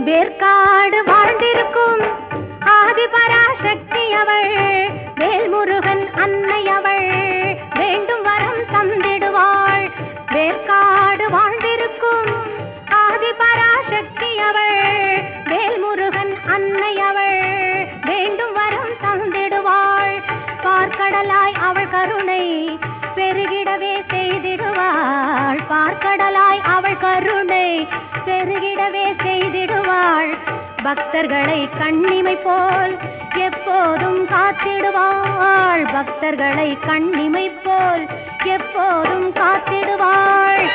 வேர்க்காடு வாழ்ந்திருக்கும் ஆதிபராசக்தி அவள், வேல்முருகன் அன்னை அவள், வேண்டும் வரம் தந்திடுவாள். வேர்க்காடு வாழ்ந்திருக்கும் ஆதிபராசக்தி அவள், வேல்முருகன் அன்னை அவள், வேண்டும் வரம் தந்திடுவாள். பார்க்கடலாய் அவள் கருணை பெருகிடவே செய்திடுவாள். பார்க்கடலாய் அவள் கருணை பெருகிடவே செய்திடுவாள். பக்தர்களை கண்ணிமை போல் எப்போதும் காத்திடுவாள். பக்தர்களை கண்ணிமை போல் எப்போதும் காத்திடுவாள்.